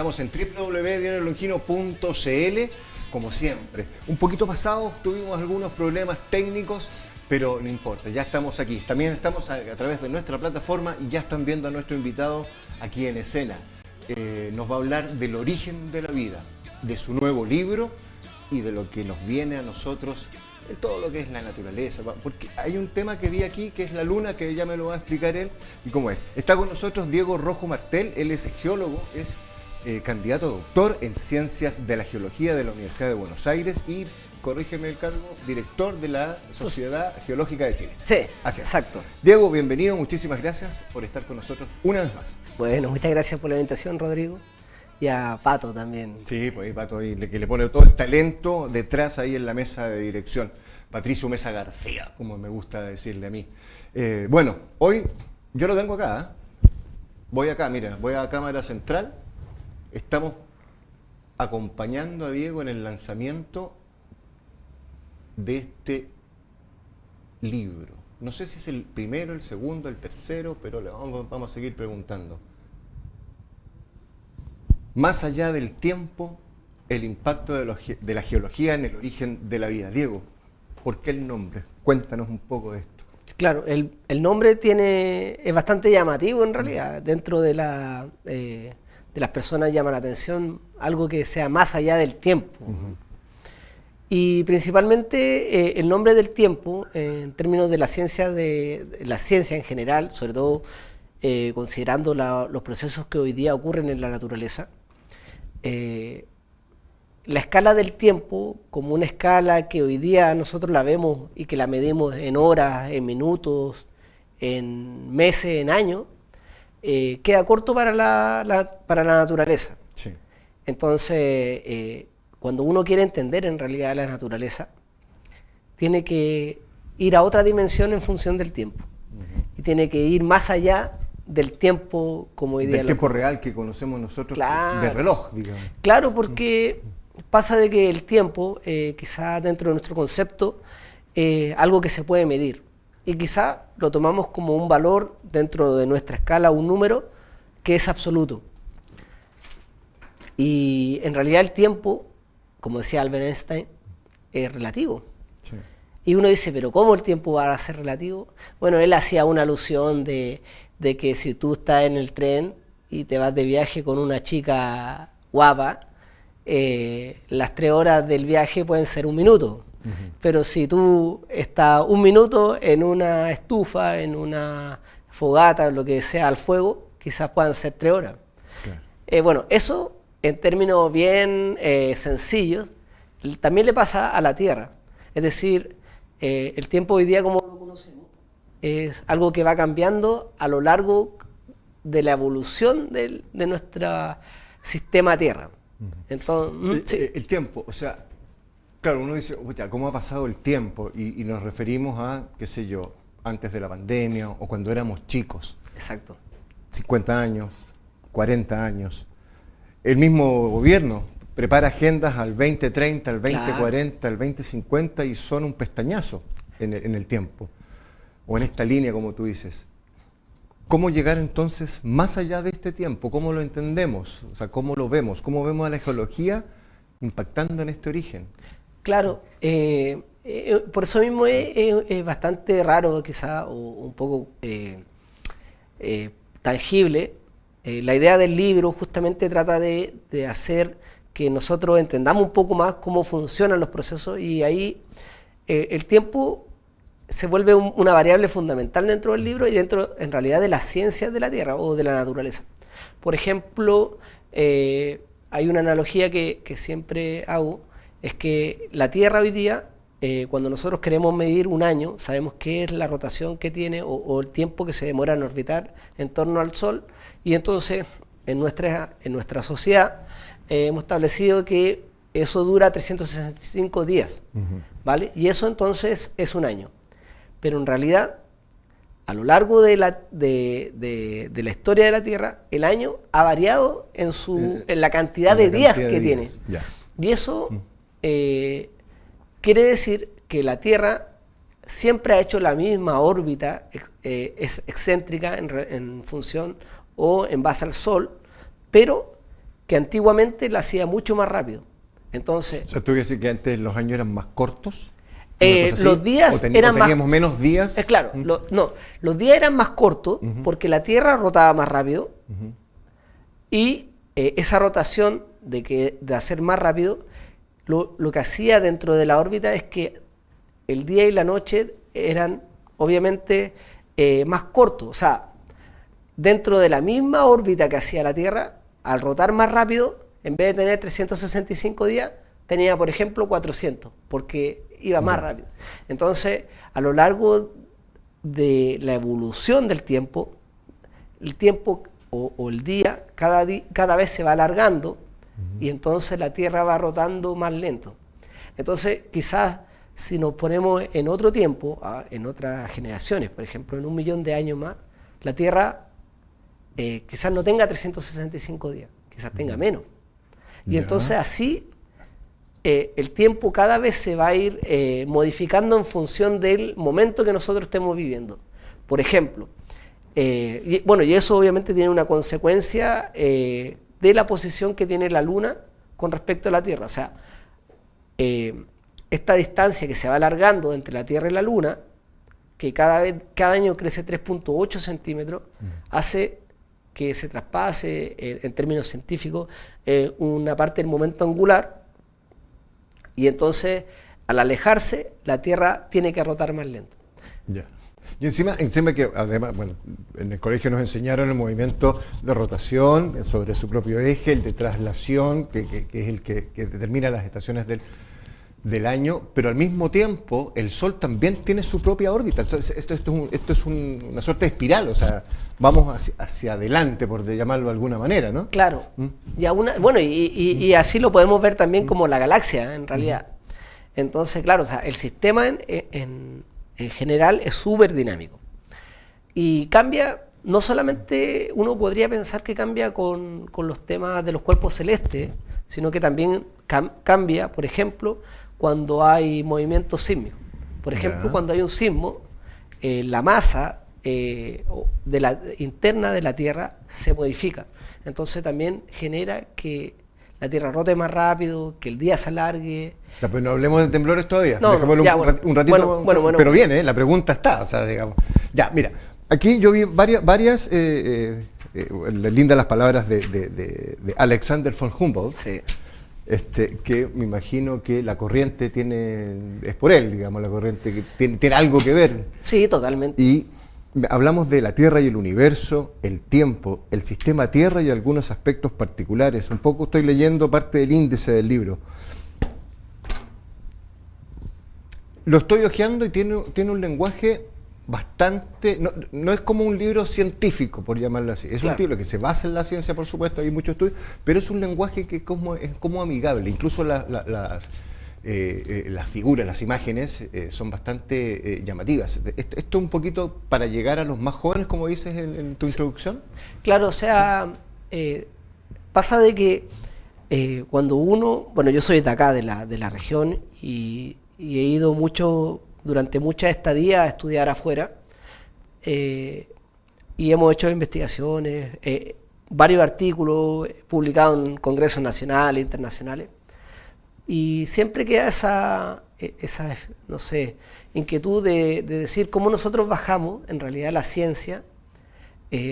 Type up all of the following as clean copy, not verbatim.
Estamos en www.diariolongino.cl, como siempre. Un poquito pasado, tuvimos algunos problemas técnicos, pero no importa, ya estamos aquí. También estamos a través de nuestra plataforma y ya están viendo a nuestro invitado aquí en escena. Nos va a hablar del origen de la vida, de su nuevo libro y de lo que nos viene a nosotros en todo lo que es la naturaleza, porque hay un tema que vi aquí que es la luna, que ya me lo va a explicar él y cómo es. Está con nosotros Diego Rojo Martel, él es geólogo, es candidato a doctor en Ciencias de la Geología de la Universidad de Buenos Aires y, corrígeme el cargo, director de la Sociedad Geológica de Chile. Sí, así es. exacto. Diego, bienvenido, muchísimas gracias por estar con nosotros una vez más. Bueno, muchas gracias por la invitación, Rodrigo. Y a Pato también. Sí, pues Pato ahí, que le pone todo el talento detrás ahí en la mesa de dirección. Patricio Mesa García, como me gusta decirle a mí. Bueno, hoy yo lo tengo acá. Voy acá, mira, voy a cámara central. Estamos acompañando a Diego en el lanzamiento de este libro. No sé si es el primero, el segundo, el tercero, pero le vamos a seguir preguntando. Más allá del tiempo, el impacto de la geología en el origen de la vida. Diego, ¿por qué el nombre? Cuéntanos un poco de esto. Claro, el nombre es bastante llamativo en realidad. Dentro de las personas llama la atención algo que sea más allá del tiempo. Y principalmente el nombre del tiempo, en términos de la ciencia en general, sobre todo considerando los procesos que hoy día ocurren en la naturaleza, la escala del tiempo, como una escala que hoy día nosotros la vemos y que la medimos en horas, en minutos, en meses, en años, queda corto para la naturaleza. Sí. Entonces, cuando uno quiere entender en realidad la naturaleza, tiene que ir a otra dimensión en función del tiempo. Y tiene que ir más allá del tiempo como hoy día. Del tiempo real que conocemos nosotros, claro, de reloj, digamos. Claro, porque pasa de que el tiempo, quizá dentro de nuestro concepto, algo que se puede medir. Y quizá lo tomamos como un valor dentro de nuestra escala, un número que es absoluto. Y en realidad el tiempo, como decía Albert Einstein, es relativo. Sí. Y uno dice, ¿pero cómo el tiempo va a ser relativo? Bueno, él hacía una alusión de que si tú estás en el tren y te vas de viaje con una chica guapa, las 3 horas del viaje pueden ser 1 minuto. Pero si tú estás 1 minuto en una estufa, en una fogata, lo que sea, al fuego, quizás puedan ser 3 horas. Claro. Bueno, eso en términos bien sencillos, también le pasa a la Tierra. Es decir, el tiempo hoy día, como lo conocemos, es algo que va cambiando a lo largo de la evolución de nuestro sistema Tierra. Entonces, sí. El tiempo, o sea, claro, uno dice, ¿cómo ha pasado el tiempo? Y nos referimos a, qué sé yo, antes de la pandemia o cuando éramos chicos. Exacto. 50 años, 40 años. El mismo gobierno prepara agendas al 2030, al 2040, claro, al 2050 y son un pestañazo en el tiempo. O en esta línea, como tú dices. ¿Cómo llegar entonces más allá de este tiempo? ¿Cómo lo entendemos? O sea, ¿cómo lo vemos? ¿Cómo vemos a la geología impactando en este origen? Claro, por eso mismo es bastante raro quizá, o un poco tangible. La idea del libro justamente trata de hacer que nosotros entendamos un poco más cómo funcionan los procesos y ahí el tiempo se vuelve una variable fundamental dentro del libro y dentro, en realidad, de las ciencias de la Tierra o de la naturaleza. Por ejemplo, hay una analogía que siempre hago, es que la Tierra hoy día, cuando nosotros queremos medir un año, sabemos qué es la rotación que tiene o el tiempo que se demora en orbitar en torno al Sol, y entonces en nuestra sociedad hemos establecido que eso dura 365 días, ¿vale? Y eso entonces es un año. Pero en realidad, a lo largo de la historia de la Tierra, el año ha variado en la cantidad de días que tiene. Ya. Y eso quiere decir que la Tierra siempre ha hecho la misma órbita es excéntrica en función o en base al Sol, pero que antiguamente la hacía mucho más rápido. Entonces, O sea, ¿tú quieres decir que antes los años eran más cortos? ¿Una cosa así? los días ¿O eran más... teníamos menos días? Claro, no, los días eran más cortos porque la Tierra rotaba más rápido y esa rotación de hacer más rápido, lo que hacía dentro de la órbita es que el día y la noche eran obviamente más cortos. O sea, dentro de la misma órbita que hacía la Tierra, al rotar más rápido, en vez de tener 365 días, tenía, por ejemplo, 400, porque iba más rápido. Entonces, a lo largo de la evolución del tiempo, el tiempo o el día cada vez se va alargando y entonces la Tierra va rotando más lento. Entonces, quizás si nos ponemos en otro tiempo, en otras generaciones, por ejemplo, en 1.000.000 de años más, la Tierra quizás no tenga 365 días, quizás tenga menos. Y entonces así el tiempo cada vez se va a ir modificando en función del momento que nosotros estemos viviendo. Por ejemplo, y eso obviamente tiene una consecuencia de la posición que tiene la Luna con respecto a la Tierra. O sea, esta distancia que se va alargando entre la Tierra y la Luna, que cada año crece 3.8 centímetros, hace que se traspase, en términos científicos, una parte del momento angular, y entonces, al alejarse, la Tierra tiene que rotar más lento. Ya. Y encima que además, bueno, en el colegio nos enseñaron el movimiento de rotación sobre su propio eje, el de traslación, que es el que determina las estaciones del año, pero al mismo tiempo el Sol también tiene su propia órbita. Entonces, esto es una suerte de espiral, o sea, vamos hacia adelante, por llamarlo de alguna manera, ¿no? Claro. Y así lo podemos ver también como la galaxia, en realidad. Entonces, claro, o sea, el sistema en general es súper dinámico. Y cambia, no solamente uno podría pensar que cambia con los temas de los cuerpos celestes, sino que también cambia, por ejemplo, cuando hay movimientos sísmicos. Por ejemplo, cuando hay un sismo, la masa interna de la Tierra se modifica. Entonces también genera que la Tierra rote más rápido, que el día se alargue. Ya, pues no hablemos de temblores todavía. No, dejémoslo un ratito. Bueno. Pero viene, la pregunta está, o sea, digamos. Ya, mira, aquí yo vi varias lindas las palabras de Alexander von Humboldt. Sí. Que me imagino que la corriente es por él, digamos, la corriente que tiene algo que ver. Sí, totalmente. Y hablamos de la Tierra y el universo, el tiempo, el sistema Tierra y algunos aspectos particulares. Un poco estoy leyendo parte del índice del libro. Lo estoy hojeando y tiene un lenguaje bastante... No es como un libro científico, por llamarlo así. Es un libro que se basa en la ciencia, por supuesto, hay muchos estudios, pero es un lenguaje que es como amigable. Incluso las figuras, las imágenes son bastante llamativas. Esto un poquito para llegar a los más jóvenes, como dices en tu introducción. Claro, o sea, pasa de que cuando uno... Bueno, yo soy de acá, de la región, y he ido durante muchas estadías a estudiar afuera, y hemos hecho investigaciones, varios artículos publicados en congresos nacionales, internacionales, y siempre queda esa no sé, inquietud de decir cómo nosotros bajamos, en realidad, la ciencia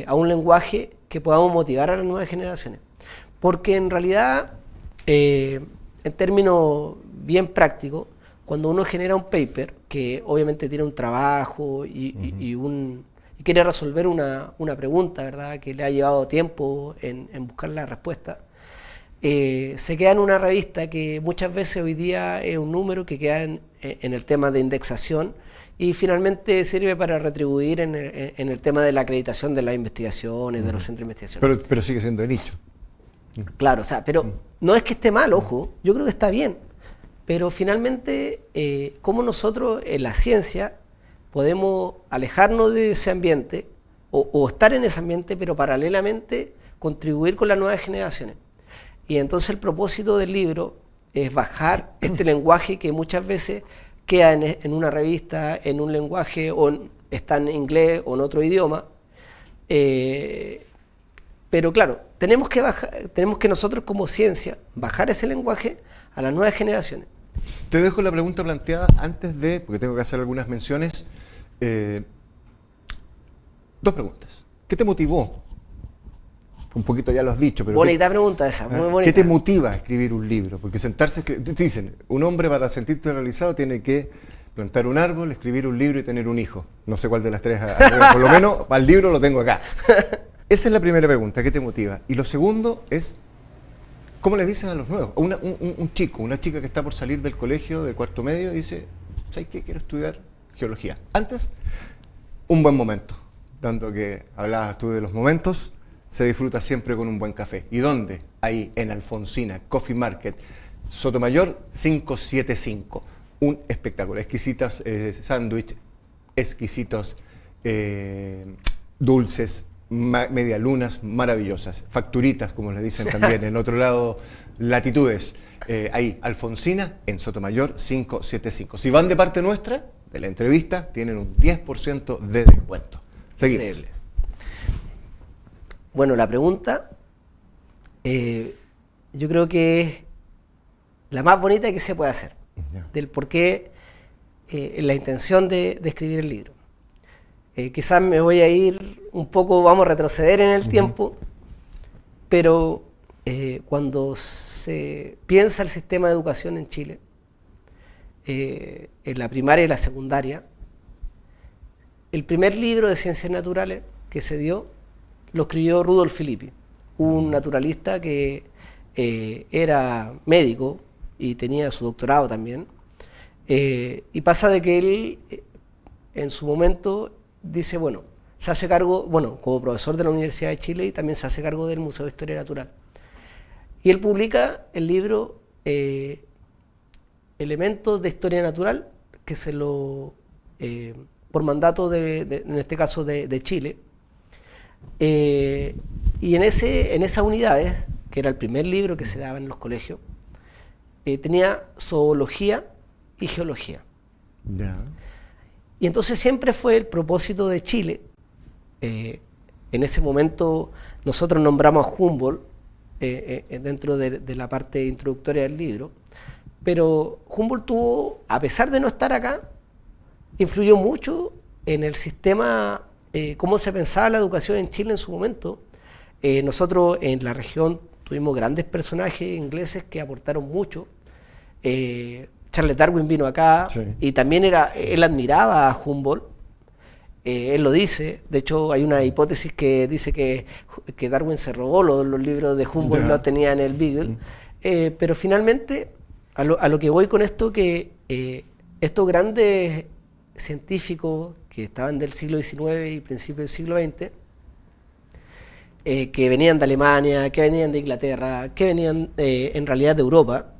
a un lenguaje que podamos motivar a las nuevas generaciones. Porque en realidad, en términos bien prácticos, cuando uno genera un paper, que obviamente tiene un trabajo y quiere resolver una pregunta, ¿verdad?, que le ha llevado tiempo en buscar la respuesta, se queda en una revista que muchas veces hoy día es un número que queda en el tema de indexación y finalmente sirve para retribuir en el tema de la acreditación de las investigaciones, de los centros de investigación. Pero sigue siendo de nicho. Claro, o sea, pero no es que esté mal, ojo, yo creo que está bien. Pero finalmente, ¿cómo nosotros en la ciencia podemos alejarnos de ese ambiente o estar en ese ambiente, pero paralelamente contribuir con las nuevas generaciones? Y entonces el propósito del libro es bajar este lenguaje que muchas veces queda en una revista, en un lenguaje, o está en inglés o en otro idioma, pero claro, tenemos que nosotros como ciencia bajar ese lenguaje a las nuevas generaciones. Te dejo la pregunta planteada antes de, porque tengo que hacer algunas menciones. Dos preguntas. ¿Qué te motivó? Un poquito ya lo has dicho, pero... Bonita pregunta esa, muy bonita. ¿Qué te motiva a escribir un libro? Porque sentarse, dicen, un hombre para sentirse realizado tiene que plantar un árbol, escribir un libro y tener un hijo. No sé cuál de las tres, por lo menos al libro lo tengo acá. Esa es la primera pregunta, ¿qué te motiva? Y lo segundo es, ¿cómo les dices a los nuevos? Un chico, una chica que está por salir del colegio, del cuarto medio, y dice, ¿sabes qué? Quiero estudiar geología. Antes, un buen momento. Tanto que hablabas tú de los momentos, se disfruta siempre con un buen café. ¿Y dónde? Ahí, en Alfonsina, Coffee Market, Sotomayor 575. Un espectáculo. Exquisitos sándwiches, exquisitos dulces, medialunas maravillosas. Facturitas, como le dicen también en otro lado, latitudes. Ahí, Alfonsina, en Sotomayor 575. Si van de parte nuestra, de la entrevista, tienen un 10% de descuento. Seguimos. Increíble. Bueno, la pregunta, yo creo que es la más bonita que se puede hacer, del por qué la intención de escribir el libro. Quizás me voy a ir un poco, vamos a retroceder en el tiempo, pero cuando se piensa el sistema de educación en Chile, en la primaria y la secundaria, el primer libro de ciencias naturales que se dio lo escribió Rudolf Filippi, un naturalista que era médico y tenía su doctorado también. Y pasa de que él, en su momento, dice, bueno, se hace cargo, bueno, como profesor de la Universidad de Chile, y también se hace cargo del Museo de Historia Natural. Y él publica el libro Elementos de Historia Natural, que se lo, por mandato en este caso de Chile. Y en esas unidades, que era el primer libro que se daba en los colegios, tenía zoología y geología. Ya. Y entonces siempre fue el propósito de Chile. En ese momento nosotros nombramos a Humboldt dentro de la parte introductoria del libro, pero Humboldt tuvo, a pesar de no estar acá, influyó mucho en el sistema, cómo se pensaba la educación en Chile en su momento. Nosotros en la región tuvimos grandes personajes ingleses que aportaron mucho. Charles Darwin vino acá, sí, y también él admiraba a Humboldt. Él lo dice, de hecho hay una hipótesis que dice que Darwin se robó los libros de Humboldt, no tenía en el Beagle, pero finalmente a lo que voy con esto, que estos grandes científicos que estaban del siglo XIX y principios del siglo XX, que venían de Alemania, que venían de Inglaterra, que venían en realidad de Europa,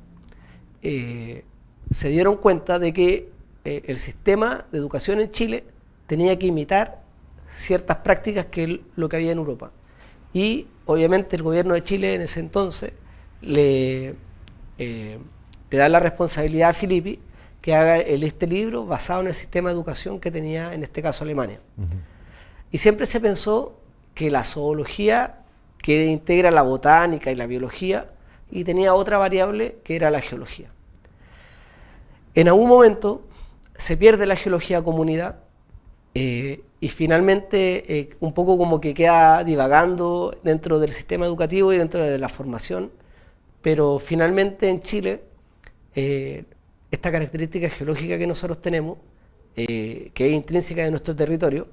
se dieron cuenta de que el sistema de educación en Chile tenía que imitar ciertas prácticas que lo que había en Europa. Y obviamente el gobierno de Chile en ese entonces le da la responsabilidad a Filippi que haga este libro basado en el sistema de educación que tenía en este caso Alemania. Y siempre se pensó que la zoología, que integra la botánica y la biología, y tenía otra variable que era la geología. En algún momento se pierde la geología comunidad, y finalmente un poco como que queda divagando dentro del sistema educativo y dentro de la formación, pero finalmente en Chile esta característica geológica que nosotros tenemos, que es intrínseca de nuestro territorio,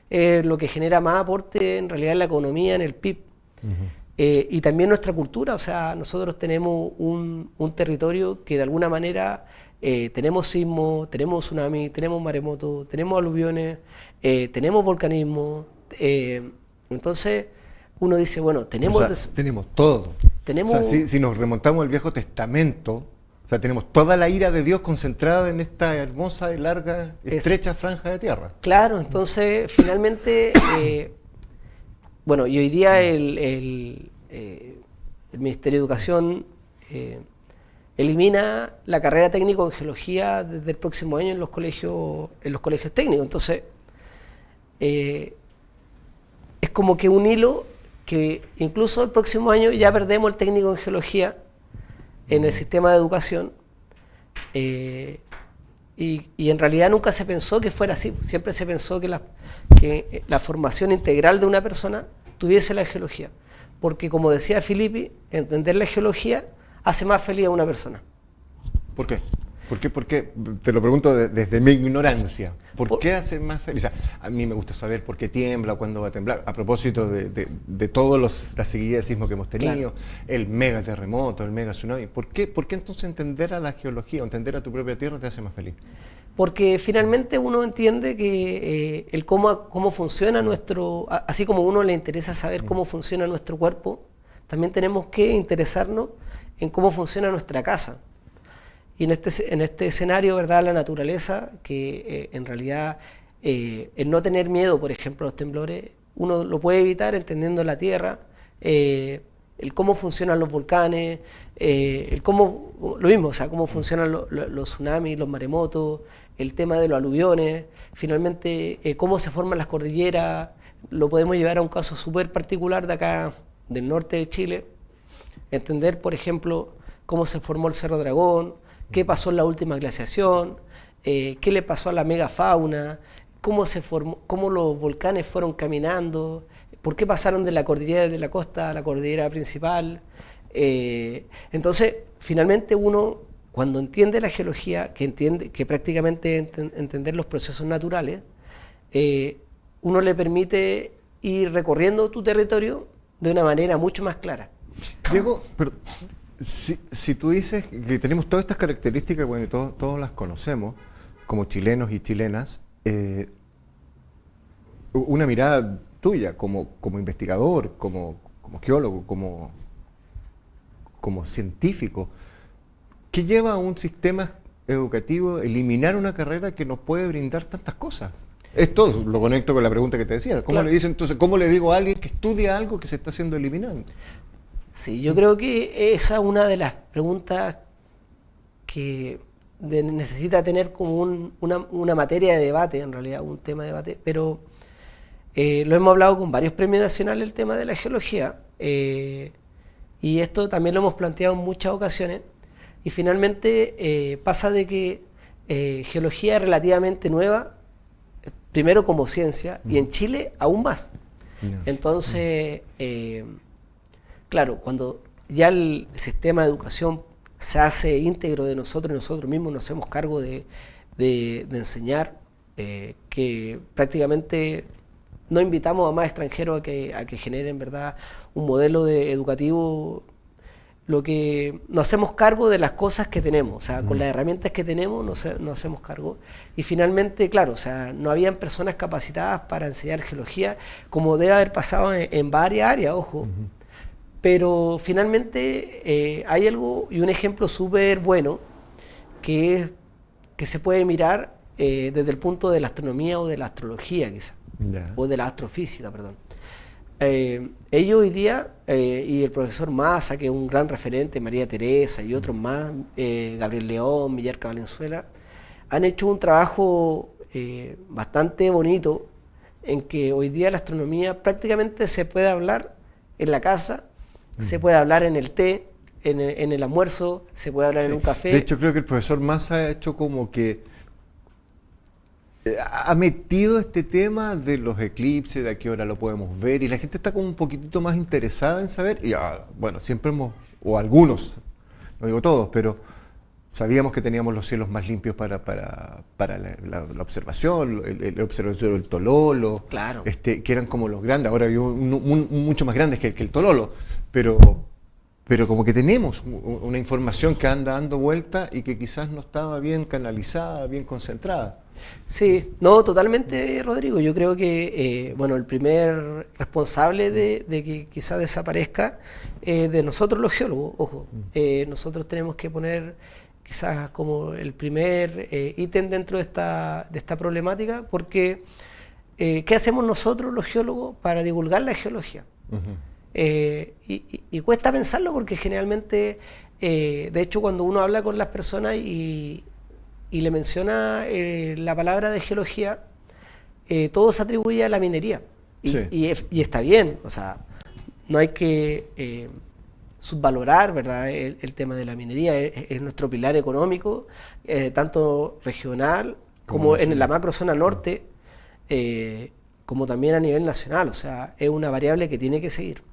es lo que genera más aporte en realidad en la economía, en el PIB. Y también nuestra cultura, o sea, nosotros tenemos un territorio que de alguna manera tenemos sismo, tenemos tsunami, tenemos maremoto, tenemos aluviones, tenemos volcanismo. Entonces uno dice, bueno, tenemos... O sea, tenemos todo. Tenemos... O sea, si nos remontamos al Viejo Testamento, o sea, tenemos toda la ira de Dios concentrada en esta hermosa y larga, estrecha franja de tierra. Claro, entonces finalmente, bueno, y hoy día el Ministerio de Educación elimina la carrera técnico en geología desde el próximo año en los colegios técnicos. Entonces, es como que un hilo que incluso el próximo año ya perdemos el técnico en geología en el sistema de educación, y en realidad nunca se pensó que fuera así. Siempre se pensó que la formación integral de una persona tuviese la geología, porque como decía Filippi, entender la geología hace más feliz a una persona. ¿Por qué? ¿Por qué? Te lo pregunto desde mi ignorancia. ¿Por qué hace más feliz? O sea, a mí me gusta saber por qué tiembla, cuándo va a temblar. A propósito de todos la seguidilla de sismos que hemos tenido, claro, el mega terremoto, el mega tsunami. ¿Por qué entonces entender a la geología o entender a tu propia tierra te hace más feliz? Porque finalmente uno entiende que el cómo funciona nuestro, así como a uno le interesa saber cómo funciona nuestro cuerpo, también tenemos que interesarnos en cómo funciona nuestra casa. Y en este escenario, ¿verdad?, la naturaleza, que en realidad el no tener miedo, por ejemplo, a los temblores, uno lo puede evitar entendiendo la tierra, el cómo funcionan los volcanes, lo mismo, o sea, cómo funcionan los tsunamis, los maremotos, el tema de los aluviones, finalmente cómo se forman las cordilleras. Lo podemos llevar a un caso súper particular de acá, del norte de Chile, entender, por ejemplo, cómo se formó el Cerro Dragón, qué pasó en la última glaciación, qué le pasó a la megafauna, cómo se formó, cómo los volcanes fueron caminando, por qué pasaron de la cordillera de la costa a la cordillera principal. Entonces, finalmente uno, cuando entiende la geología, que prácticamente entender los procesos naturales, uno le permite ir recorriendo tu territorio de una manera mucho más clara. Diego, pero si tú dices que tenemos todas estas características, bueno, todos las conocemos como chilenos y chilenas, una mirada tuya como investigador, como geólogo, como científico, ¿qué lleva a un sistema educativo a eliminar una carrera que nos puede brindar tantas cosas? Esto lo conecto con la pregunta que te decía. ¿Cómo le dicen, entonces, cómo le digo a alguien que estudia algo que se está haciendo eliminando? Sí, yo creo que esa es una de las preguntas que necesita tener como una materia de debate, en realidad, un tema de debate, pero lo hemos hablado con varios premios nacionales, el tema de la geología, y esto también lo hemos planteado en muchas ocasiones, y finalmente pasa de que geología es relativamente nueva, primero como ciencia, y en Chile aún más. Entonces, claro, cuando ya el sistema de educación se hace íntegro de nosotros y nosotros mismos nos hacemos cargo de enseñar, que prácticamente no invitamos a más extranjeros a que generen, ¿verdad?, un modelo educativo, lo que nos hacemos cargo de las cosas que tenemos, o sea, con las herramientas que tenemos nos hacemos cargo. Y finalmente, claro, o sea, no habían personas capacitadas para enseñar geología, como debe haber pasado en varias áreas, ojo. Pero finalmente hay algo y un ejemplo súper bueno que se puede mirar desde el punto de la astronomía o de la astrología, quizás, o de la astrofísica, perdón. Ellos hoy día, y el profesor Massa, que es un gran referente, María Teresa y otros más, Gabriel León, Millarca Valenzuela, han hecho un trabajo bastante bonito en que hoy día la astronomía prácticamente se puede hablar en la casa, se puede hablar en el té, en el almuerzo, se puede hablar en un café. De hecho, creo que el profesor Massa ha hecho como que ha metido este tema de los eclipses, de a qué hora lo podemos ver, y la gente está como un poquitito más interesada en saber, y bueno, siempre o algunos, no digo todos, pero sabíamos que teníamos los cielos más limpios para la observación, el observatorio del Tololo, claro, que eran como los grandes. Ahora hay mucho más grandes que el Tololo, pero como que tenemos una información que anda dando vuelta y que quizás no estaba bien canalizada, bien concentrada. Sí, no, totalmente, Rodrigo. Yo creo que bueno, el primer responsable de que quizás desaparezca de nosotros los geólogos, ojo. Nosotros tenemos que poner quizás como el primer ítem dentro de esta problemática, porque ¿qué hacemos nosotros los geólogos para divulgar la geología? Y cuesta pensarlo porque generalmente, de hecho, cuando uno habla con las personas y le menciona la palabra de geología, todo se atribuye a la minería. Y está bien, o sea, no hay que subvalorar, ¿verdad?, el tema de la minería. Es nuestro pilar económico, tanto regional como en la macrozona norte, como también a nivel nacional. O sea, es una variable que tiene que seguir.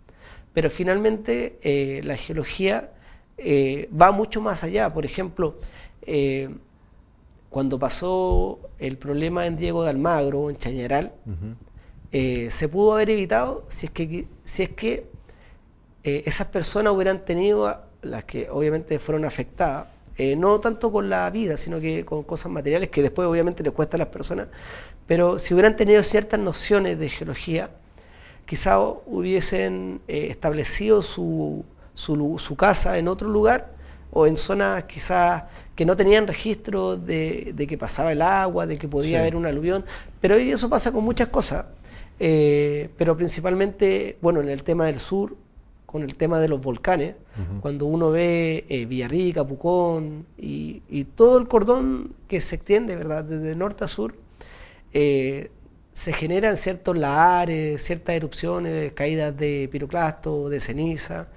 Pero finalmente la geología va mucho más allá. Por ejemplo, cuando pasó el problema en Diego de Almagro, en Chañaral, se pudo haber evitado si es que esas personas hubieran tenido, las que obviamente fueron afectadas, no tanto con la vida, sino que con cosas materiales que después obviamente les cuesta a las personas, pero si hubieran tenido ciertas nociones de geología, quizás hubiesen establecido su casa en otro lugar o en zonas quizás que no tenían registro de que pasaba el agua, de que podía haber un aluvión, pero hoy eso pasa con muchas cosas, pero principalmente, bueno, en el tema del sur, con el tema de los volcanes, cuando uno ve Villarrica, Pucón y todo el cordón que se extiende, ¿verdad?, desde norte a sur, se generan ciertos lahares, ciertas erupciones, caídas de piroclasto, de ceniza,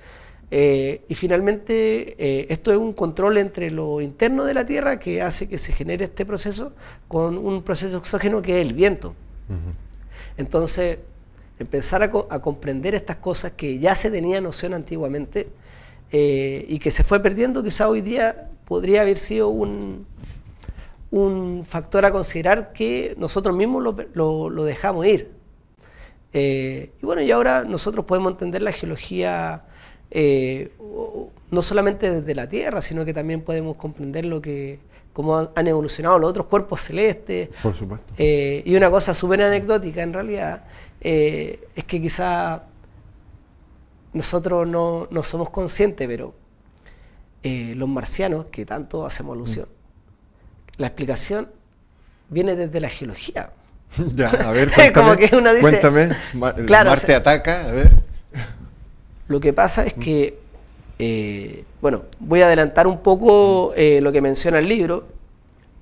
y finalmente esto es un control entre lo interno de la Tierra que hace que se genere este proceso con un proceso exógeno que es el viento. Entonces, empezar a comprender estas cosas que ya se tenía noción antiguamente y que se fue perdiendo, quizá hoy día podría haber sido un factor a considerar que nosotros mismos lo dejamos ir. Y bueno, y ahora nosotros podemos entender la geología no solamente desde la Tierra, sino que también podemos comprender cómo han evolucionado los otros cuerpos celestes. Por supuesto. Y una cosa súper anecdótica en realidad, es que quizá nosotros no somos conscientes, pero los marcianos, que tanto hacemos alusión, la explicación viene desde la geología. Ya, a ver, cuéntame, como que uno dice, cuéntame. Claro, Marte ataca, a ver. Lo que pasa es que, bueno, voy a adelantar un poco lo que menciona el libro,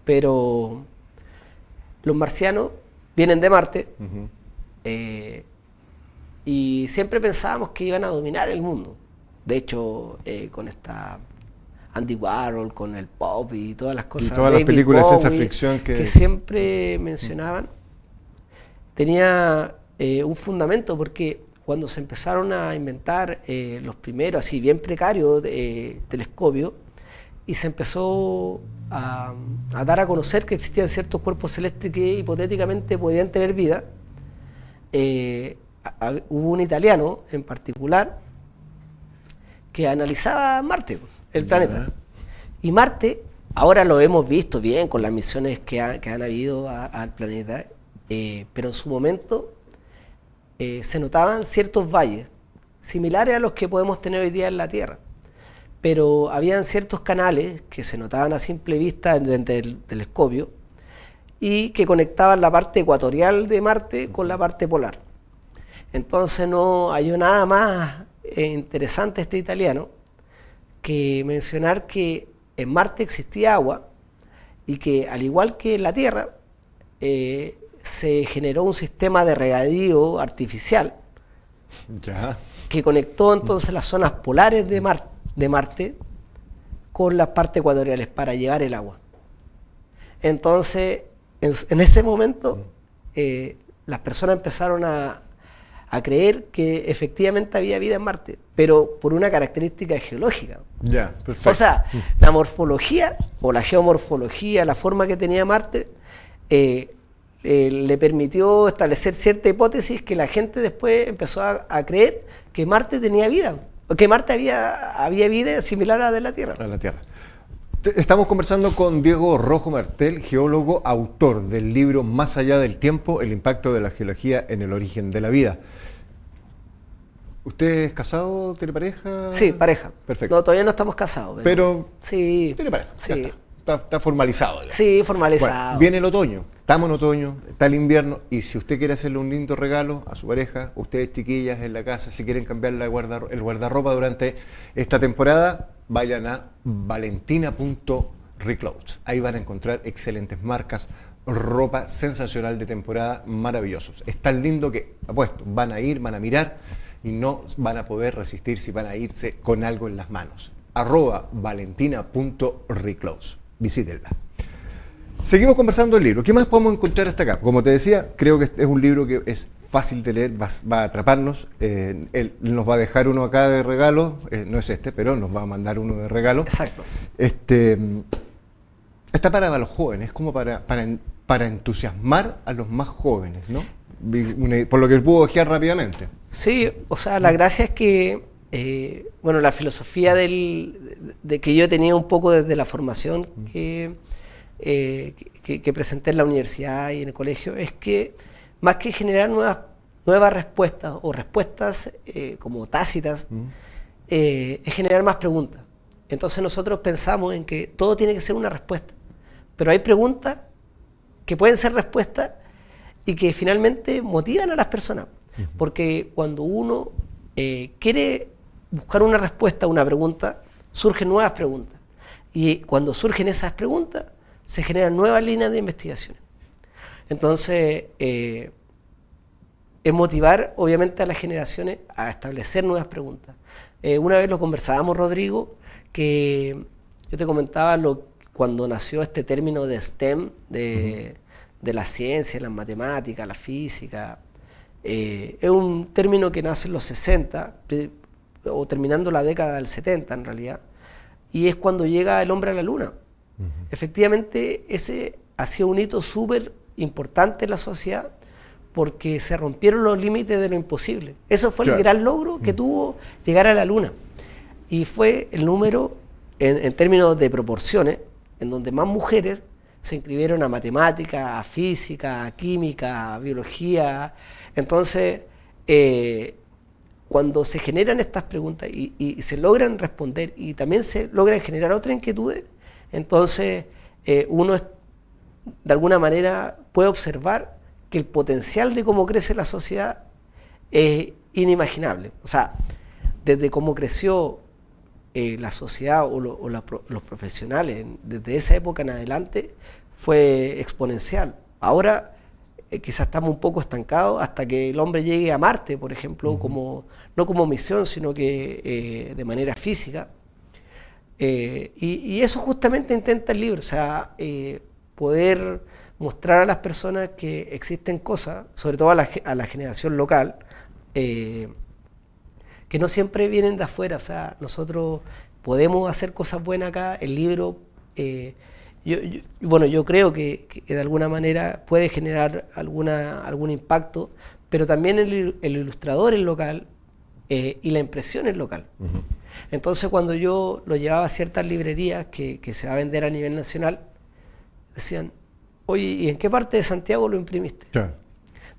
pero los marcianos vienen de Marte y siempre pensábamos que iban a dominar el mundo. De hecho, con esta Andy Warhol, con el pop y todas las cosas, y todas las películas de ciencia ficción que siempre mencionaban, tenía un fundamento, porque cuando se empezaron a inventar los primeros, así bien precarios, telescopios, y se empezó a dar a conocer que existían ciertos cuerpos celestes que hipotéticamente podían tener vida, hubo un italiano en particular que analizaba Marte, el planeta. Y Marte, ahora lo hemos visto bien con las misiones que han habido al planeta, pero en su momento se notaban ciertos valles, similares a los que podemos tener hoy día en la Tierra. Pero habían ciertos canales que se notaban a simple vista desde el telescopio y que conectaban la parte ecuatorial de Marte con la parte polar. Entonces no halló nada más interesante este italiano que mencionar que en Marte existía agua y que, al igual que en la Tierra, se generó un sistema de regadío artificial que conectó entonces las zonas polares de Marte con las partes ecuatoriales para llevar el agua. Entonces, en ese momento, las personas empezaron a creer que efectivamente había vida en Marte, pero por una característica geológica. Ya, perfecto. O sea, la morfología o la geomorfología, la forma que tenía Marte, le permitió establecer cierta hipótesis que la gente después empezó a creer que Marte tenía vida, que Marte había vida similar a la de la Tierra. A la Tierra. Estamos conversando con Diego Rojo Martel, geólogo, autor del libro Más allá del tiempo, el impacto de la geología en el origen de la vida. ¿Usted es casado? ¿Tiene pareja? Sí, pareja. Perfecto. No, todavía no estamos casados. Pero sí, tiene pareja, sí. Ya está formalizado. Ya. Sí, formalizado. Bueno, viene el otoño, estamos en otoño, está el invierno, y si usted quiere hacerle un lindo regalo a su pareja, ustedes chiquillas en la casa, si quieren cambiar el guardarropa durante esta temporada, vayan a valentina.reclothes. Ahí van a encontrar excelentes marcas, ropa sensacional de temporada, maravillosos. Es tan lindo que, apuesto, van a ir, van a mirar y no van a poder resistir si van a irse con algo en las manos. @valentina.reclose. Visítenla. Seguimos conversando el libro. ¿Qué más podemos encontrar hasta acá? Como te decía, creo que es un libro que es fácil de leer, va a atraparnos. Él nos va a dejar uno acá de regalo, no es este, pero nos va a mandar uno de regalo. Exacto. Está para los jóvenes, como para entusiasmar a los más jóvenes, ¿no? Por lo que puedo ojear rápidamente. Sí, o sea, la gracia es que, bueno, la filosofía de que yo tenía un poco desde la formación que presenté en la universidad y en el colegio, es que más que generar nuevas respuestas o respuestas como tácitas, es generar más preguntas. Entonces nosotros pensamos en que todo tiene que ser una respuesta, pero hay preguntas que pueden ser respuestas y que finalmente motivan a las personas, porque cuando uno quiere buscar una respuesta a una pregunta, surgen nuevas preguntas, y cuando surgen esas preguntas se generan nuevas líneas de investigación. Entonces, es motivar obviamente a las generaciones a establecer nuevas preguntas. Una vez lo conversábamos, Rodrigo, que yo te comentaba cuando nació este término de STEM, de la ciencia, las matemáticas, la física. Es un término que nace en los 60, o terminando la década del 70 en realidad, y es cuando llega el hombre a la luna. Efectivamente, ese ha sido un hito súper importante en la sociedad, porque se rompieron los límites de lo imposible. Eso fue el gran logro que tuvo llegar a la luna. Y fue el número, en términos de proporciones, en donde más mujeres se inscribieron a matemática, a física, a química, a biología. Entonces, cuando se generan estas preguntas y se logran responder y también se logran generar otras inquietudes, entonces uno de alguna manera puede observar que el potencial de cómo crece la sociedad es inimaginable. O sea, desde cómo creció la sociedad o los profesionales, desde esa época en adelante, fue exponencial. Ahora quizás estamos un poco estancados hasta que el hombre llegue a Marte, por ejemplo, no como misión, sino que de manera física. Y eso justamente intenta el libro, o sea, poder mostrar a las personas que existen cosas, sobre todo a la generación local, que no siempre vienen de afuera. O sea, nosotros podemos hacer cosas buenas acá. El libro, yo creo que de alguna manera puede generar algún impacto, pero también el ilustrador es local y la impresión es local. Entonces, cuando yo lo llevaba a ciertas librerías que se va a vender a nivel nacional, decían: oye, ¿y en qué parte de Santiago lo imprimiste? Claro.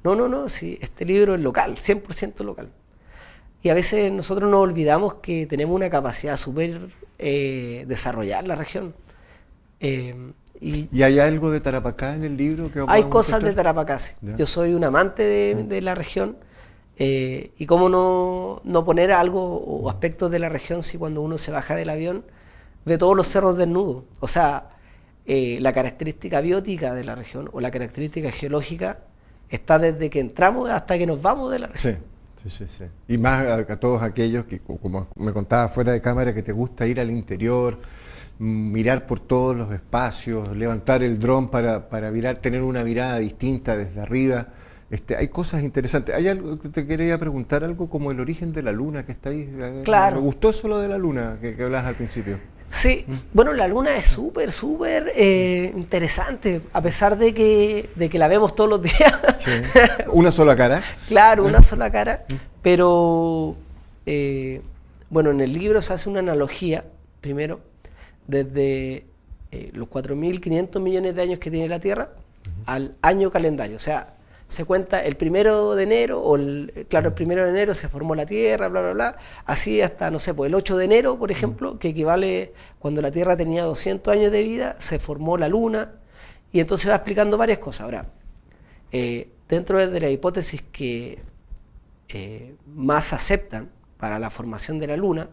No, sí, este libro es local, 100% local. Y a veces nosotros nos olvidamos que tenemos una capacidad súper desarrollada en la región. ¿Y hay algo de Tarapacá en el libro? Hay cosas de Tarapacá, sí. Yo soy un amante de la región. Y cómo no poner algo o aspectos de la región si cuando uno se baja del avión ve todos los cerros desnudos. O sea, la característica biótica de la región o la característica geológica está desde que entramos hasta que nos vamos de la región. Sí. Y más a todos aquellos que, como me contabas fuera de cámara, que te gusta ir al interior, mirar por todos los espacios, levantar el dron para tener una mirada distinta desde arriba. Hay cosas interesantes. ¿Hay algo que te quería preguntar, algo como el origen de la luna que está ahí? Claro. Me gustó eso lo de la luna que hablabas al principio. Sí, bueno, la luna es súper interesante, a pesar de que la vemos todos los días. Sí. ¿Una sola cara? Claro, una sola cara, pero bueno, en el libro se hace una analogía, primero, desde los 4.500 millones de años que tiene la Tierra al año calendario. O sea, se cuenta el 1 de enero, el 1 de enero se formó la Tierra, bla, bla, bla, así hasta, no sé, pues el 8 de enero, por ejemplo, que equivale cuando la Tierra tenía 200 años de vida, se formó la Luna, y entonces va explicando varias cosas. Ahora, dentro de la hipótesis que más aceptan para la formación de la Luna,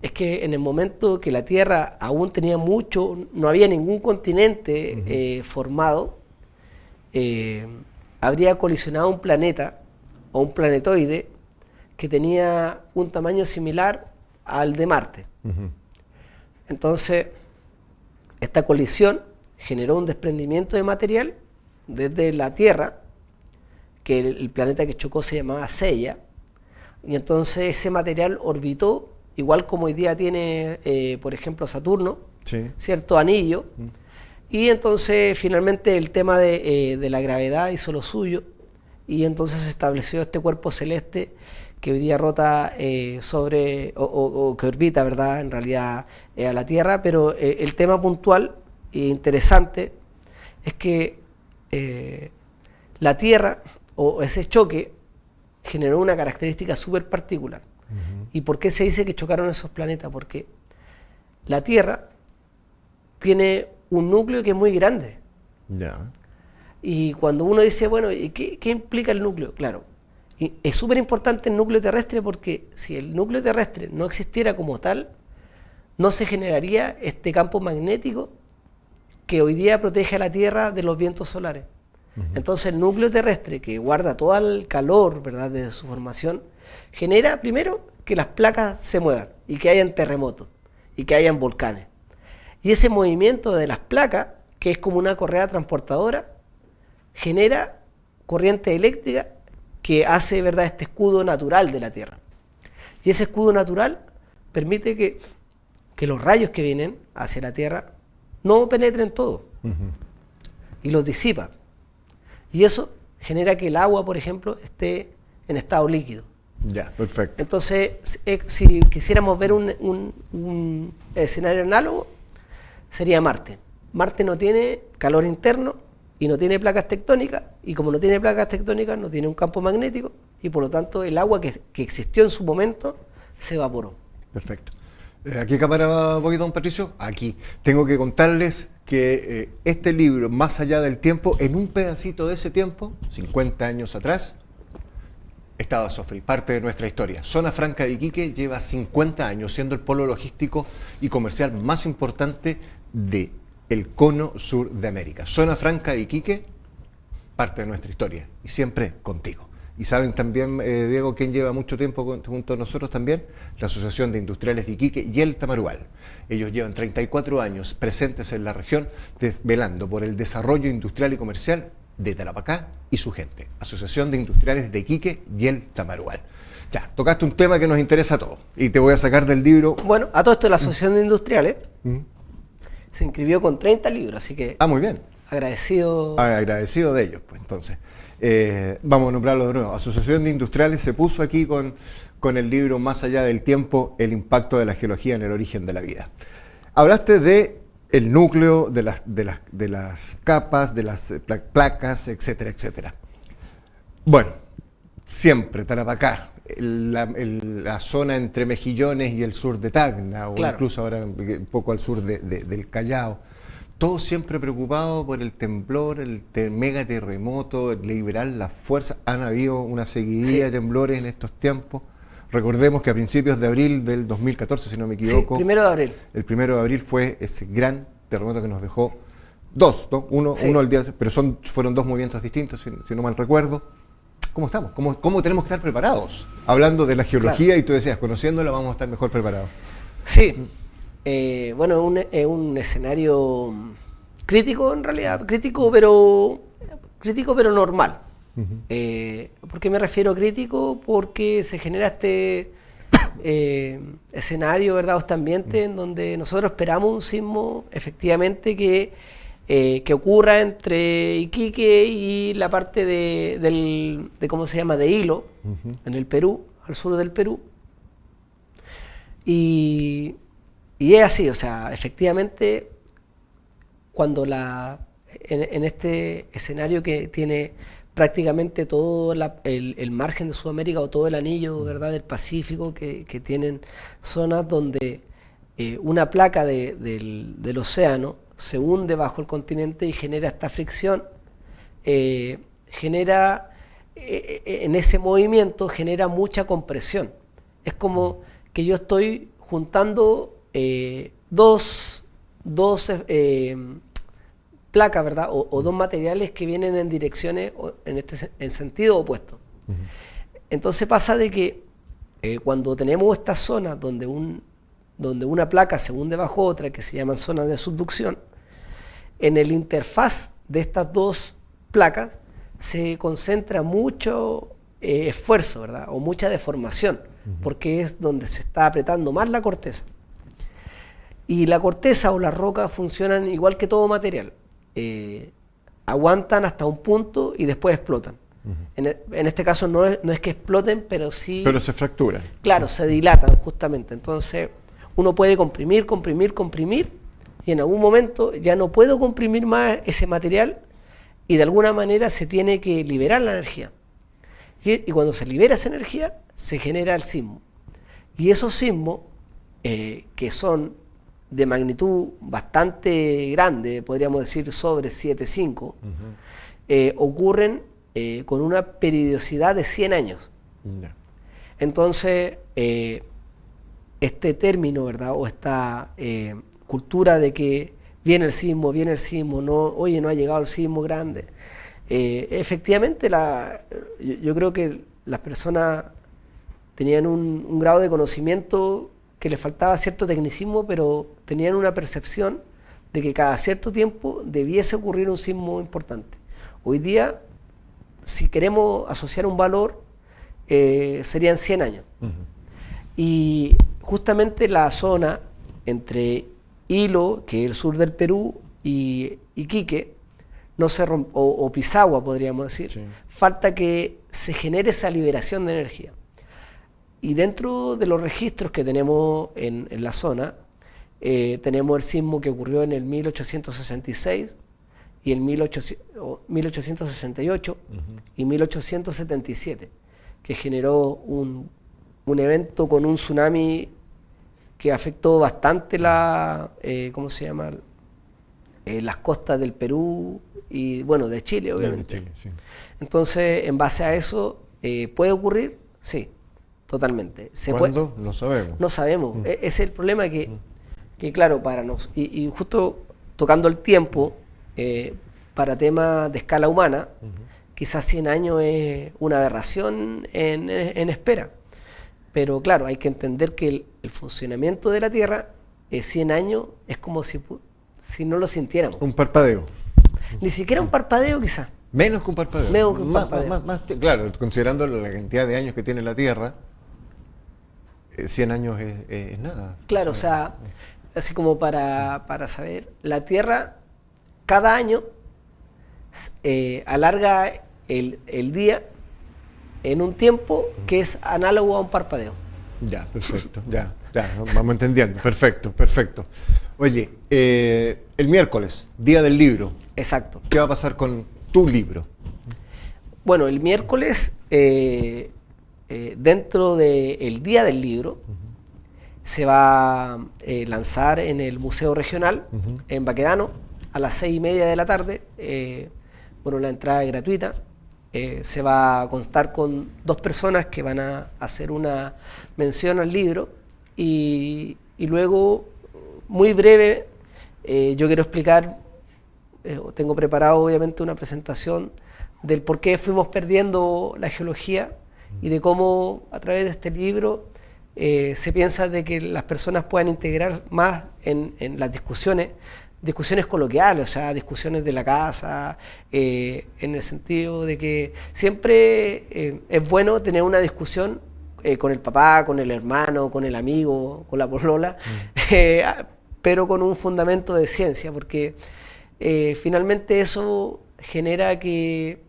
es que en el momento que la Tierra aún tenía no había ningún continente formado, habría colisionado un planeta o un planetoide que tenía un tamaño similar al de Marte. Entonces, esta colisión generó un desprendimiento de material desde la Tierra, que el planeta que chocó se llamaba Sella, y entonces ese material orbitó, igual como hoy día tiene, por ejemplo, Saturno, Sí. cierto anillo, y entonces finalmente el tema de la gravedad hizo lo suyo, y entonces se estableció este cuerpo celeste que hoy día rota o que orbita, ¿verdad?, en realidad a la Tierra, pero el tema puntual e interesante es que la Tierra, o ese choque, generó una característica súper particular. ¿Y por qué se dice que chocaron esos planetas? Porque la Tierra tiene un núcleo que es muy grande. Ya. Y cuando uno dice, bueno, ¿y qué implica el núcleo? Claro, y es súper importante el núcleo terrestre porque si el núcleo terrestre no existiera como tal, no se generaría este campo magnético que hoy día protege a la Tierra de los vientos solares. Entonces el núcleo terrestre, que guarda todo el calor, ¿verdad?, desde su formación, genera primero que las placas se muevan y que hayan terremotos y que hayan volcanes. Y ese movimiento de las placas, que es como una correa transportadora, genera corriente eléctrica que hace, ¿verdad?, este escudo natural de la Tierra. Y ese escudo natural permite que los rayos que vienen hacia la Tierra no penetren todo y los disipa. Y eso genera que el agua, por ejemplo, esté en estado líquido. Ya, perfecto. Entonces, si quisiéramos ver un escenario análogo, sería Marte. Marte no tiene calor interno y no tiene placas tectónicas, y como no tiene placas tectónicas, no tiene un campo magnético, y por lo tanto el agua que existió en su momento se evaporó. Perfecto. ¿Aquí cámara voy, don Patricio? Aquí. Tengo que contarles que este libro, Más allá del tiempo, en un pedacito de ese tiempo, 50 años atrás, estaba Sofri, parte de nuestra historia. Zona Franca de Iquique lleva 50 años siendo el polo logístico y comercial más importante del cono sur de América. Zona Franca de Iquique, parte de nuestra historia y siempre contigo. Y saben también, Diego, quién lleva mucho tiempo junto a nosotros también, la Asociación de Industriales de Iquique y el Tamarugal. Ellos llevan 34 años presentes en la región, velando por el desarrollo industrial y comercial de Tarapacá y su gente. Asociación de Industriales de Iquique y el Tamarugal. Ya, tocaste un tema que nos interesa a todos y te voy a sacar del libro. Bueno, a todo esto la Asociación de Industriales se inscribió con 30 libros, así que Ah, muy bien. agradecido. Agradecido de ellos, pues entonces. Vamos a nombrarlo de nuevo. Asociación de Industriales se puso aquí con el libro Más allá del tiempo, el impacto de la geología en el origen de la vida. Hablaste de el núcleo, de las capas, de las placas, etcétera, etcétera. Bueno, siempre Tarapacá, la zona entre Mejillones y el sur de Tacna, o Claro. incluso ahora un poco al sur del Callao. Todos siempre preocupados por el temblor, el mega terremoto, liberar las fuerzas. Han habido una seguidilla de temblores en estos tiempos. Recordemos que a principios de abril del 2014, si no me equivoco, Sí, 1 de abril. el 1 de abril fue ese gran terremoto que nos dejó dos, ¿no? Uno al día, pero fueron dos movimientos distintos, si no mal recuerdo. ¿Cómo estamos? ¿Cómo tenemos que estar preparados? Hablando de la geología, claro. Y tú decías, conociéndola vamos a estar mejor preparados. Sí. Bueno, es un escenario crítico en realidad, crítico pero normal. ¿Por qué me refiero a crítico? Porque se genera este escenario, ¿verdad? O este ambiente en donde nosotros esperamos un sismo efectivamente que ocurra entre Iquique y la parte de ¿cómo se llama? De Hilo, en el Perú, al sur del Perú. Y es así, o sea, efectivamente, cuando en este escenario que tiene prácticamente todo el margen de Sudamérica o todo el anillo, ¿verdad?, del Pacífico, que tienen zonas donde una placa del océano se hunde bajo el continente y genera esta fricción, genera en ese movimiento genera mucha compresión. Es como que yo estoy juntando dos placas, ¿verdad? O dos materiales que vienen en direcciones en sentido opuesto. Entonces pasa de que cuando tenemos estas zonas donde una placa se hunde bajo otra, que se llaman zonas de subducción, en el interfaz de estas dos placas se concentra mucho esfuerzo, ¿verdad? O mucha deformación, porque es donde se está apretando más la corteza. Y la corteza o las rocas funcionan igual que todo material. Aguantan hasta un punto y después explotan. En este caso no es que exploten, pero sí... Pero se fracturan. Claro, se dilatan justamente. Entonces uno puede comprimir, y en algún momento ya no puedo comprimir más ese material y de alguna manera se tiene que liberar la energía. Y cuando se libera esa energía, se genera el sismo. Y esos sismos, que son de magnitud bastante grande, podríamos decir sobre 7,5, ocurren con una periodicidad de 100 años. Entonces, este término, ¿verdad? O esta cultura de que viene el sismo, oye, no ha llegado el sismo grande. Efectivamente, yo creo que las personas tenían un grado de conocimiento que les faltaba cierto tecnicismo, pero tenían una percepción de que cada cierto tiempo debiese ocurrir un sismo importante. Hoy día, si queremos asociar un valor, serían 100 años. Y justamente la zona entre Hilo, que es el sur del Perú, y Iquique, no se o Pisagua, podríamos decir, sí. Falta que se genere esa liberación de energía. Y dentro de los registros que tenemos en la zona, tenemos el sismo que ocurrió en el 1866 y el 1868 y 1877, que generó un evento con un tsunami que afectó bastante ¿cómo se llama? Las costas del Perú y, bueno, de Chile, obviamente. De Chile, sí. Entonces, en base a eso, ¿puede ocurrir? Sí, totalmente. ¿Cuándo? No sabemos. No sabemos. Ese es el problema que claro, para nos... Y justo tocando el tiempo, para temas de escala humana, quizás 100 años es una aberración en espera. Pero claro, hay que entender que el funcionamiento de la Tierra, 100 años, es como si no lo sintiéramos. Un parpadeo. Ni siquiera un parpadeo, quizás. Menos que un parpadeo. Menos que un parpadeo. Claro, considerando la cantidad de años que tiene la Tierra, 100 años es nada. Claro, o sea, así como para saber, la Tierra cada año alarga el día en un tiempo que es análogo a un parpadeo. Ya, perfecto, ya, vamos entendiendo, perfecto. Oye, el miércoles, Día del Libro. Exacto. ¿Qué va a pasar con tu libro? Bueno, el miércoles, dentro del Día del Libro, se va a lanzar en el Museo Regional, en Baquedano, a las 6:30 de la tarde. Bueno, la entrada es gratuita. Se va a contar con 2 personas que van a hacer una mención al libro y luego, muy breve, yo quiero explicar, tengo preparado obviamente una presentación del por qué fuimos perdiendo la geología y de cómo a través de este libro se piensa de que las personas puedan integrar más en las discusiones coloquiales, o sea, discusiones de la casa, en el sentido de que siempre es bueno tener una discusión con el papá, con el hermano, con el amigo, con la polola, pero con un fundamento de ciencia, porque finalmente eso genera que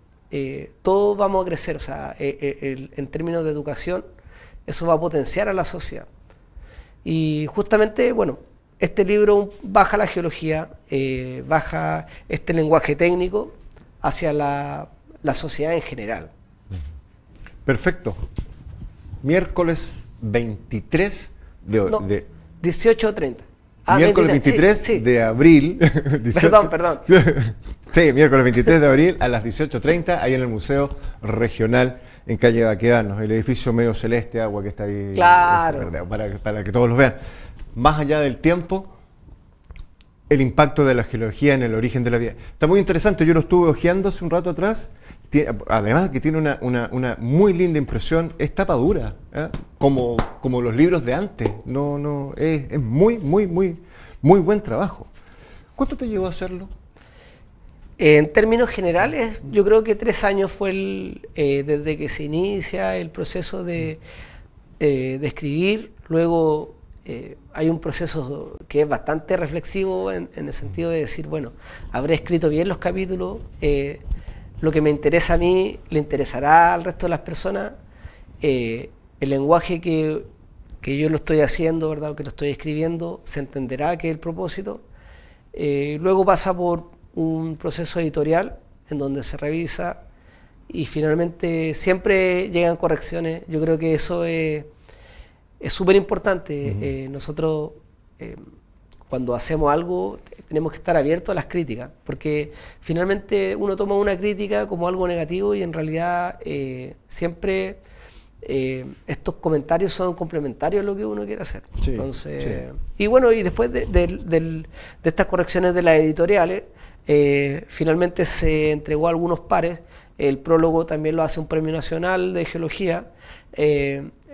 todos vamos a crecer, o sea, en términos de educación, eso va a potenciar a la sociedad. Y justamente, bueno, este libro baja la geología, baja este lenguaje técnico hacia la sociedad en general. Perfecto. Miércoles 23 de 18:30. Miércoles 23 sí. De abril. 18, perdón. Sí, miércoles 23 de abril a las 18:30, ahí en el Museo Regional en calle Baquedano, el edificio medio celeste, agua que está ahí. Claro. Para que todos los vean. Más allá del tiempo, el impacto de la geología en el origen de la vida. Está muy interesante, yo lo estuve hojeando hace un rato atrás, además que tiene una muy linda impresión, es tapa dura, ¿eh? Como los libros de antes, es muy buen trabajo. ¿Cuánto te llevó a hacerlo? En términos generales, yo creo que 3 años fue desde que se inicia el proceso de escribir. Luego hay un proceso que es bastante reflexivo en el sentido de decir, bueno, habré escrito bien los capítulos, lo que me interesa a mí le interesará al resto de las personas, el lenguaje que yo lo estoy haciendo, ¿verdad? O que lo estoy escribiendo, se entenderá que es el propósito. Luego pasa por un proceso editorial en donde se revisa y finalmente siempre llegan correcciones. Yo creo que eso es súper importante. Nosotros cuando hacemos algo tenemos que estar abiertos a las críticas, porque finalmente uno toma una crítica como algo negativo y en realidad siempre estos comentarios son complementarios a lo que uno quiere hacer. Sí, entonces, sí. Y bueno, y después de estas correcciones de las editoriales, finalmente se entregó a algunos pares. El prólogo también lo hace un premio nacional de geología,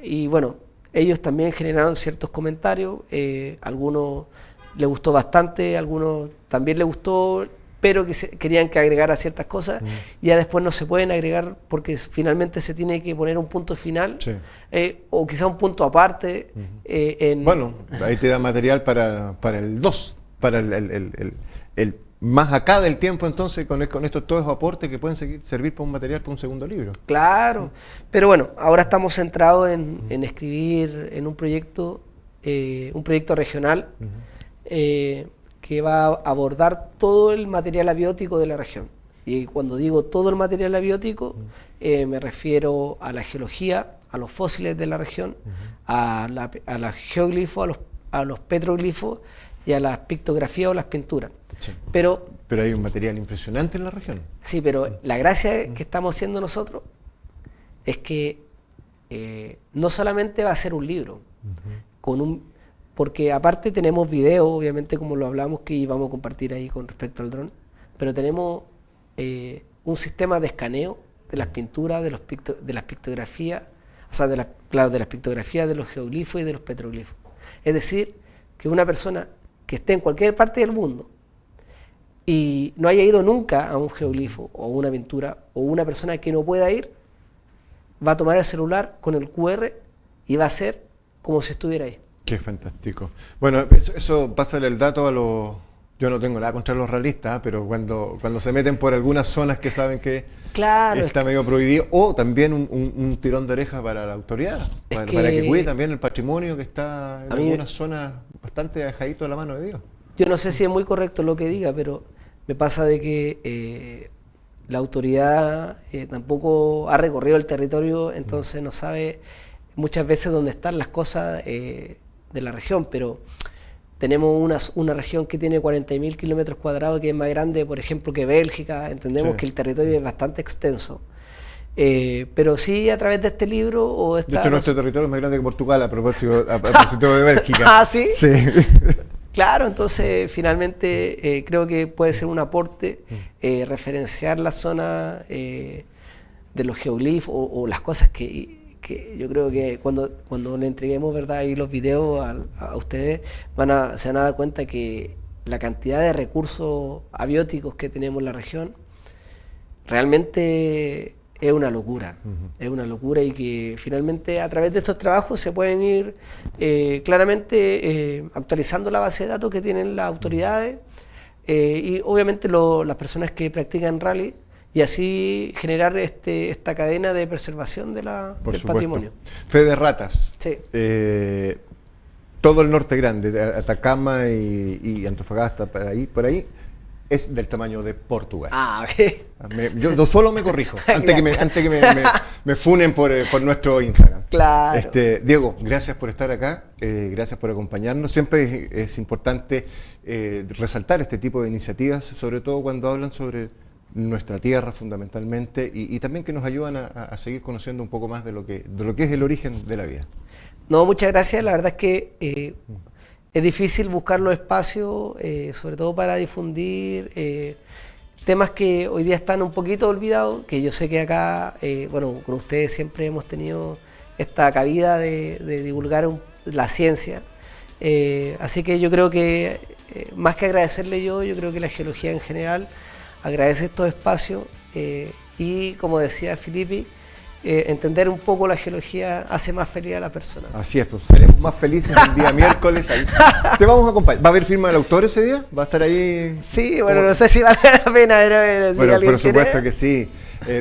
y bueno, ellos también generaron ciertos comentarios, algunos les gustó bastante, algunos también les gustó, pero querían que agregara ciertas cosas, y ya después no se pueden agregar porque finalmente se tiene que poner un punto final, Sí. O quizá un punto aparte. Bueno, ahí te da material para el 2, para el más acá del tiempo, entonces, con estos todos esos aportes que pueden servir para un material para un segundo libro. Claro, pero bueno, ahora estamos centrados en escribir en un proyecto regional, que va a abordar todo el material abiótico de la región. Y cuando digo todo el material abiótico, me refiero a la geología, a los fósiles de la región, a los geoglifos, a los petroglifos y a las pictografías o las pinturas. Sí. Pero hay un material impresionante en la región. sí, pero la gracia que estamos haciendo nosotros es que no solamente va a ser un libro, porque aparte tenemos videos, obviamente, como lo hablamos, que íbamos a compartir ahí con respecto al dron, pero tenemos un sistema de escaneo de las pinturas, de las pictografías, o sea, de las pictografías de los geoglifos y de los petroglifos. Es decir, que una persona que esté en cualquier parte del mundo y no haya ido nunca a un geoglifo o una pintura, o una persona que no pueda ir, va a tomar el celular con el QR y va a hacer como si estuviera ahí. Qué fantástico. Bueno, eso pásale el dato a los... Yo no tengo nada contra los realistas, pero cuando se meten por algunas zonas que saben que Claro, está medio prohibido, o también un tirón de oreja para la autoridad, para que cuide también el patrimonio que está en algunas zonas bastante dejadito de la mano de Dios. Yo no sé si es muy correcto lo que diga, pero me pasa de que la autoridad tampoco ha recorrido el territorio, entonces no sabe muchas veces dónde están las cosas de la región, pero tenemos una región que tiene 40.000 kilómetros cuadrados, que es más grande, por ejemplo, que Bélgica. Entendemos que el territorio es bastante extenso. Pero sí, a través de este libro o de hecho, nuestro territorio es más grande que Portugal, a propósito de Bélgica. ¿Ah, sí? Sí. Claro, entonces finalmente creo que puede ser un aporte referenciar la zona de los geoglifos o las cosas que yo creo que cuando le entreguemos, ¿verdad?, y los videos a ustedes se van a dar cuenta que la cantidad de recursos abióticos que tenemos en la región realmente es una locura. Es una locura, y que finalmente a través de estos trabajos se pueden ir claramente actualizando la base de datos que tienen las autoridades y obviamente las personas que practican rally, y así generar esta cadena de preservación del patrimonio. Fe de ratas. Sí. Todo el norte grande, Atacama y Antofagasta, por ahí, es del tamaño de Portugal. Ah, ok. Yo solo me corrijo, antes que me funen por nuestro Instagram. Claro. Diego, gracias por estar acá, gracias por acompañarnos. Siempre es importante resaltar este tipo de iniciativas, sobre todo cuando hablan sobre nuestra tierra fundamentalmente, y también que nos ayudan a seguir conociendo un poco más de lo que es el origen de la vida. No, muchas gracias. La verdad es que es difícil buscar los espacios, sobre todo para difundir temas que hoy día están un poquito olvidados, que yo sé que acá, bueno, con ustedes siempre hemos tenido esta cabida de divulgar la ciencia. Así que yo creo que, más que agradecerle yo creo que la geología en general agradece estos espacios y, como decía Filipe, entender un poco la geología hace más feliz a la persona. Así es, pues seremos más felices el día miércoles. Ahí. Te vamos a acompañar. ¿Va a haber firma del autor ese día? ¿Va a estar ahí? Sí, bueno, no sé si vale la pena, pero bueno, si por supuesto quiere. que sí.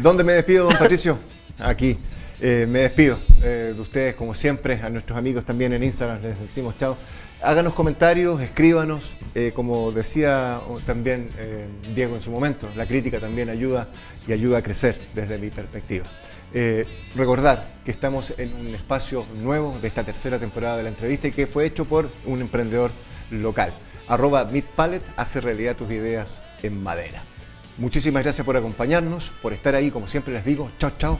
¿Dónde me despido, don Patricio? Aquí. Me despido de ustedes, como siempre, a nuestros amigos también en Instagram, les decimos chao. Háganos comentarios, escríbanos, como decía también Diego en su momento, la crítica también ayuda y ayuda a crecer desde mi perspectiva. Recordar que estamos en un espacio nuevo de esta tercera temporada de la entrevista y que fue hecho por un emprendedor local. @MeetPallet hace realidad tus ideas en madera. Muchísimas gracias por acompañarnos, por estar ahí, como siempre les digo, chao, chao.